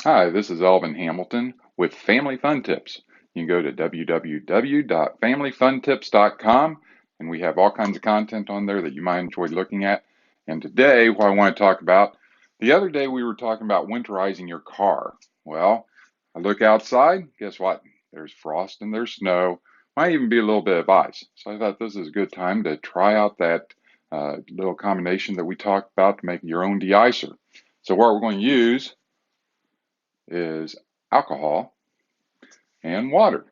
Hi, this is Elvin Hamilton with Family Fun Tips. You can go to www.familyfuntips.com and we have all kinds of content on there that you might enjoy looking at. And today, what I want to talk about, the other day we were talking about winterizing your car. Well, I look outside, guess what? There's frost and there's snow, might even be a little bit of ice. So I thought this is a good time to try out that little combination that we talked about to make your own deicer. So what we're going to use is alcohol and water.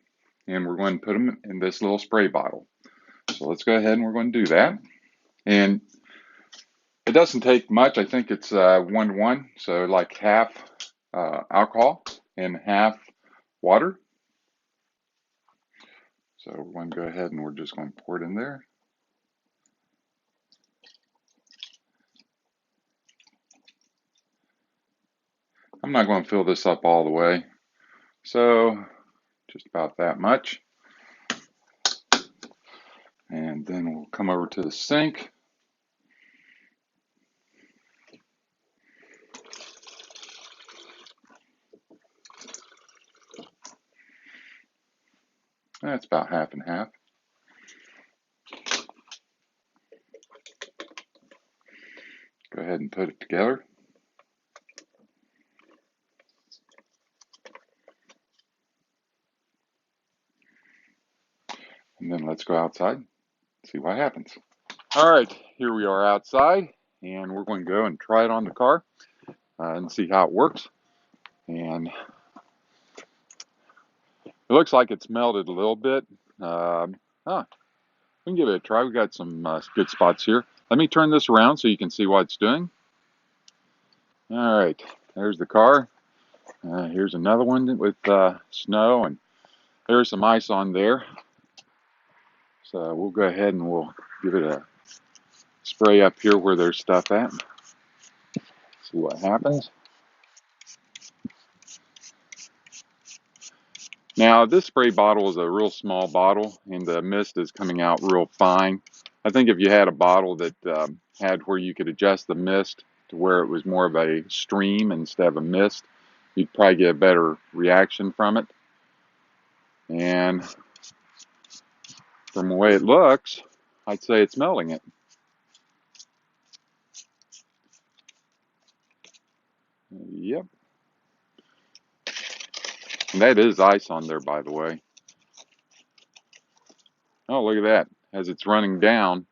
And we're going to put them in this little spray bottle. So let's go ahead and we're going to do that. And it doesn't take much. I think it's 1 to 1. So like half alcohol and half water. So we're going to go ahead and we're just going to pour it in there. I'm not going to fill this up all the way. So just about that much. And then we'll come over to the sink. That's about half and half. Go ahead and put it together. And then let's go outside and see what happens. All right, here we are outside, and we're going to go and try it on the car and see how it works. And it looks like it's melted a little bit. We can give it a try. We got some good spots here. Let me turn this around so you can see what it's doing. All right, there's the car. Here's another one with snow, and there's some ice on there. So we'll go ahead and we'll give it a spray up here where there's stuff at. See what happens. Now, this spray bottle is a real small bottle, and the mist is coming out real fine. I think if you had a bottle that had where you could adjust the mist to where it was more of a stream instead of a mist, you'd probably get a better reaction from it. And from the way it looks, I'd say it's melting it. Yep. And that is ice on there, by the way. Oh, look at that. As it's running down,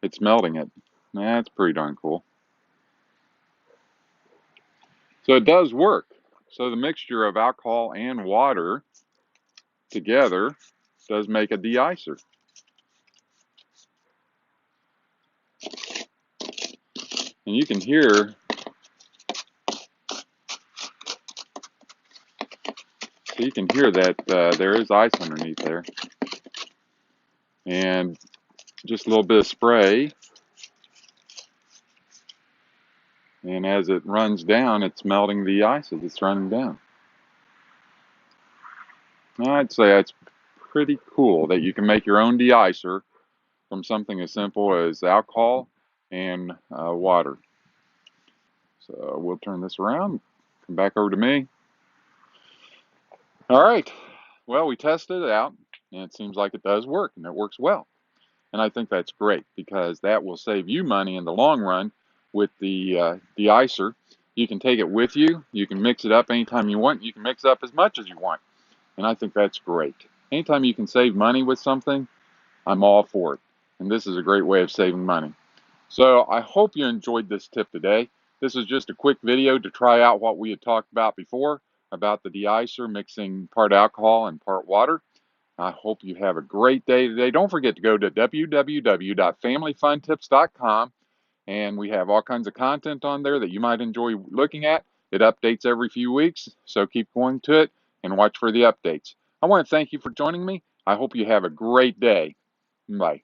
it's melting it. That's pretty darn cool. So it does work. So the mixture of alcohol and water together does make a deicer. And you can hear, that there is ice underneath there. And just a little bit of spray. And as it runs down, it's melting the ice as it's running down. I'd say that's pretty cool that you can make your own deicer from something as simple as alcohol and water. So we'll turn this around, come back over to me. All right, well, we tested it out, and it seems like it does work, and it works well. And I think that's great because that will save you money in the long run with the deicer. You can take it with you. You can mix it up anytime you want. You can mix up as much as you want. And I think that's great. Anytime you can save money with something, I'm all for it. And this is a great way of saving money. So I hope you enjoyed this tip today. This is just a quick video to try out what we had talked about before about the deicer mixing part alcohol and part water. I hope you have a great day today. Don't forget to go to www.familyfuntips.com, and we have all kinds of content on there that you might enjoy looking at. It updates every few weeks, so keep going to it and watch for the updates. I want to thank you for joining me. I hope you have a great day. Bye.